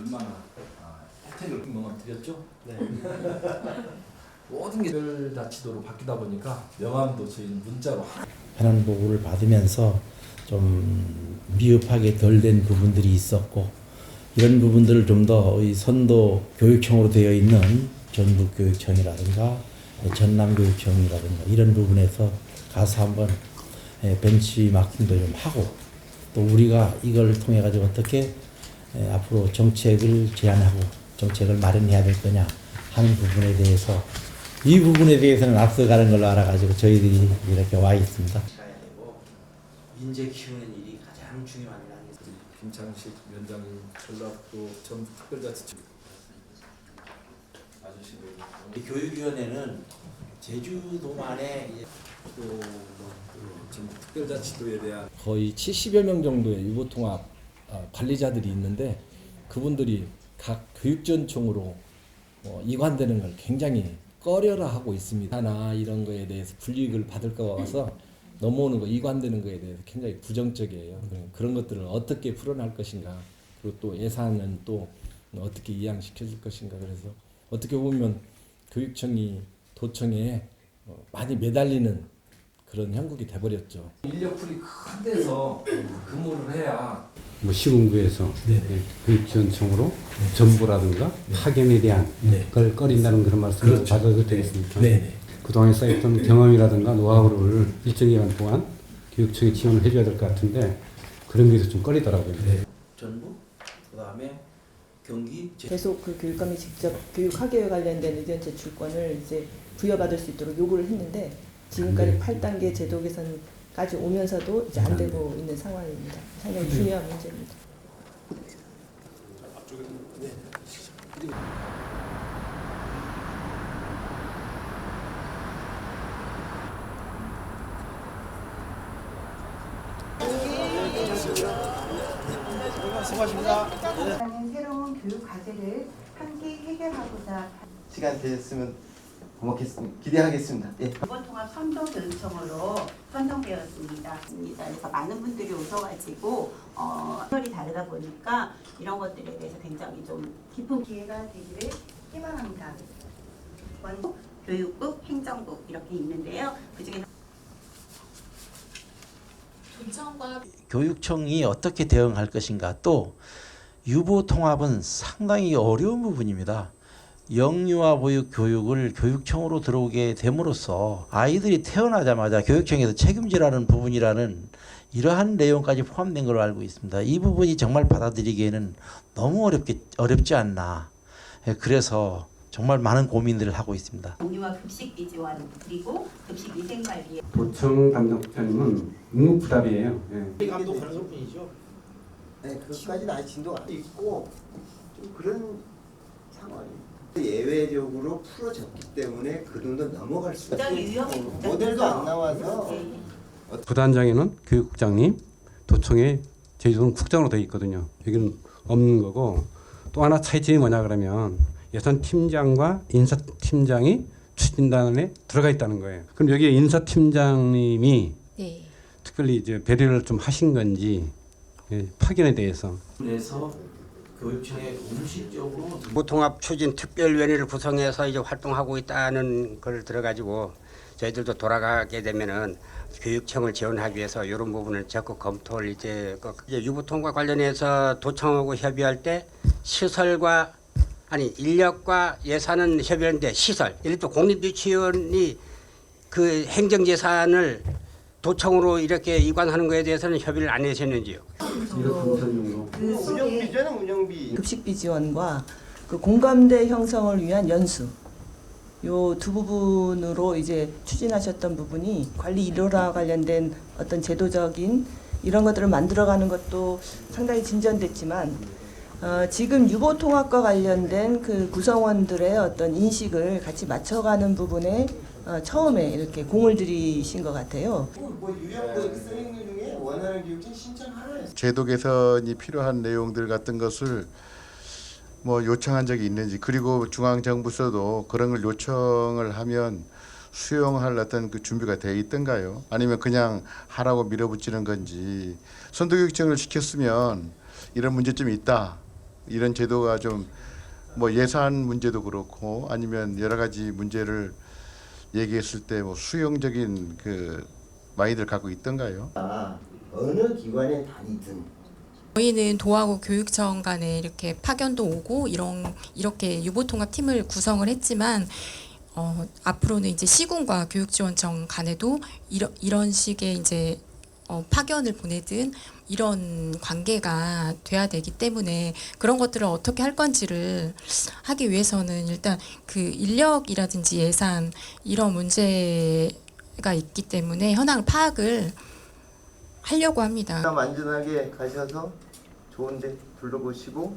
얼마나 혜택을 그동안 드렸죠? 네. 모든 게 별자치도로 바뀌다 보니까 명함도 저희는 문자로 편한 보고를 받으면서 좀 미흡하게 덜 된 부분들이 있었고 이런 부분들을 좀 더 선도 교육청으로 되어 있는 전북교육청이라든가 전남교육청이라든가 이런 부분에서 가서 한번 벤치마킹도 좀 하고 또 우리가 이걸 통해 가지고 어떻게 앞으로 정책을 제안하고 정책을 마련해야 될 거냐 하는 부분에 대해서 이 부분에 대해서는 앞서가는 걸로 알아가지고 저희들이 이렇게 와 있습니다. 가야 되고 인재 키우는 일이 가장 중요한 일 아니겠습니까? 김창식 위원장님, 전라도 전북특별자치청 아저씨들 이 교육위원회는 제주도만의 또 전북특별자치도에 대한 거의 70여 명 정도의 유보통합 관리자들이 있는데 그분들이 각 교육전총으로 이관되는 걸 굉장히 꺼려라 하고 있습니다. 하나 이런 거에 대해서 불이익을 받을 거 같아서 넘어오는 거 이관되는 거에 대해서 굉장히 부정적이에요. 그런 것들을 어떻게 풀어날 것인가 그리고 또 예산은 또 어떻게 이양시켜 줄 것인가 그래서 어떻게 보면 교육청이 도청에 많이 매달리는 그런 형국이 돼버렸죠. 인력풀이 큰 데서 근무를 해야 뭐 시군구에서 교육지원청으로 정보라든가 파견에 대한 걸 꺼린다는 그런 말씀을 그렇죠. 받아도 되겠습니까? 네네. 그동안에 쌓였던 경험이라든가 노하우를 일정 기간 동안 교육청이 지원을 해줘야 될 것 같은데 그런 게 좀 꺼리더라고요. 전북, 그다음에 경기, 계속 그 교육감이 직접 교육학예에 관련된 의견 제출권을 이제 부여받을 수 있도록 요구를 했는데 지금까지 8단계 제도 개선까지 오면서도 이제 안 되고 있는 상황입니다. 상당히 중요한 문제입니다. 하는 새로운 교육 과제를 함께 해결하고자 시간 되셨으면 고맙겠습니다. 기대하겠습니다. 예. 유보통합 선도교육청으로 선정되었습니다. 그래서 많은 분들이 오셔가지고 설이 다르다 보니까 이런 것들에 대해서 굉장히 좀 깊은 기회가 되기를 희망합니다. 원국, 교육국, 행정국 이렇게 있는데요. 그중에 교육청이 어떻게 대응할 것인가 또 유보 통합은 상당히 어려운 부분입니다. 영유아 보육 교육을 교육청으로 들어오게 됨으로써 아이들이 태어나자마자 교육청에서 책임지라는 부분이라는 이러한 내용까지 포함된 걸로 알고 있습니다. 이 부분이 정말 받아들이기에는 너무 어렵지 않나. 그래서 정말 많은 고민들을 하고 있습니다. 영유아 급식비 지원 그리고 급식 위생 관리 도청 담당국장님은 의무부답이에요. 예. 감독하는 것뿐이죠. 네, 그것까지는 아직 진도가 안 있고 좀 그런 상황이에요. 예외적으로 풀어졌기 때문에 그 정도 넘어갈 수가 굉장히 위험해. 모델도 안 나와서 부단장에는 교육국장님, 도청에 제주도는 국장으로 되어 있거든요. 여기는 없는 거고 또 하나 차이점이 뭐냐 그러면 예산팀장과 인사팀장이 추진단에 들어가 있다는 거예요. 그럼 여기에 인사팀장님이 특별히 이제 배려를 좀 하신 건지 파견에 대해서. 그래서 교육청에 공식적으로 유보통합 추진 특별위원회를 구성해서 이제 활동하고 있다는 걸 들어가지고 저희들도 돌아가게 되면은 교육청을 지원하기 위해서 이런 부분을 적극 검토를 이제 유보통합과 관련해서 도청하고 협의할 때 시설과 인력과 예산은 협의하는데 시설, 예를 들어 공립유치원이 그 행정예산을 도청으로 이렇게 이관하는 것에 대해서는 협의를 안 하셨는지요? 운영비잖아, 운영비. 급식비 지원과 그 공감대 형성을 위한 연수 요 두 부분으로 이제 추진하셨던 부분이 관리 일로라 관련된 어떤 제도적인 이런 것들을 만들어가는 것도 상당히 진전됐지만 지금 유보통합과 관련된 그 구성원들의 어떤 인식을 같이 맞춰가는 부분에 처음에 이렇게 공을 들이신 것 같아요. 뭐 유형 선생님 중에 원하는 교육청 신청하라. 제도 개선이 필요한 내용들 같은 것을 뭐 요청한 적이 있는지 그리고 중앙정부서도 그런 걸 요청을 하면 수용할 어떤 그 준비가 돼 있던가요? 아니면 그냥 하라고 밀어붙이는 건지 선도교육청을 시켰으면 이런 문제점이 있다. 이런 제도가 좀 뭐 예산 문제도 그렇고 아니면 여러 가지 문제를 얘기했을 때 뭐 수용적인 그 마인드를 갖고 있던가요? 어느 기관에 다니든 저희는 도하고 교육청 간에 이렇게 파견도 오고 이렇게 유보통합팀을 구성을 했지만 앞으로는 이제 시군과 교육지원청 간에도 이런 식의 이제 파견을 보내든 이런 관계가 돼야 되기 때문에 그런 것들을 어떻게 할 건지를 하기 위해서는 일단 그 인력이라든지 예산 이런 문제가 있기 때문에 현황을 파악을 하려고 합니다. 안전하게 가셔서 좋은데 둘러보시고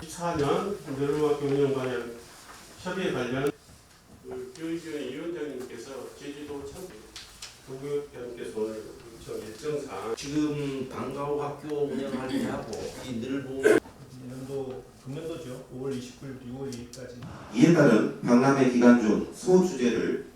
2014년 여름학교 운영 관련 협의에 관련 교육위원회 위원장님께서 제주도 참교육위원께서 오늘 저 일정상 지금 방과후 학교 운영할 때 하고 이 늘보 연도 금년도죠. 5월 29일, 6월 2일까지. 이에 따른 박람회 기간 중 소주제를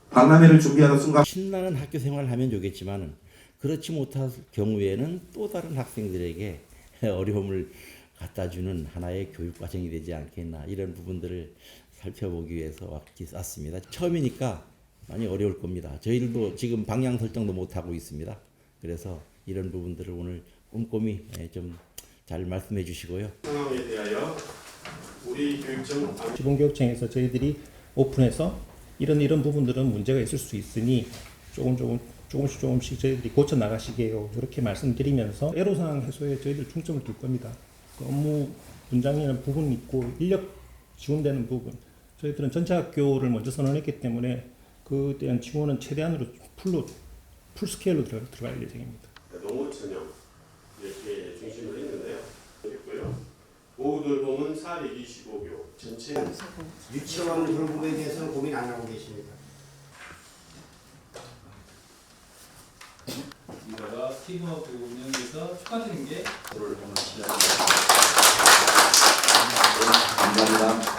박람회를 준비하는 순간 신나는 학교 생활을 하면 좋겠지만 그렇지 못할 경우에는 또 다른 학생들에게 어려움을 갖다 주는 하나의 교육 과정이 되지 않겠나 이런 부분들을 살펴보기 위해서 왔습니다. 처음이니까 많이 어려울 겁니다. 저희들도 지금 방향 설정도 못 하고 있습니다. 그래서 이런 부분들을 오늘 꼼꼼히 좀 잘 말씀해 주시고요. 상황에 대하여 우리 교육청 지방교육청에서 저희들이 오픈해서 이런 부분들은 문제가 있을 수 있으니 조금씩 저희들이 고쳐 나가시게요. 이렇게 말씀드리면서 애로사항 해소에 저희들 중점을 둘 겁니다. 그 업무 분장이라는 부분이 있고 인력 지원되는 부분 저희들은 전체 학교를 먼저 선언했기 때문에 그에 대한 지원은 최대한으로 풀 스케일로 들어갈 예정입니다. 농업 전형 이렇게 중심으로 했는데요. 있고요. 오후돌봄은 425교 전체 유치원 그런 부분에 대해서는 고민 안 하고 계십니다. 이다가 팀워크 운영에서 축하드리는 게 감사합니다.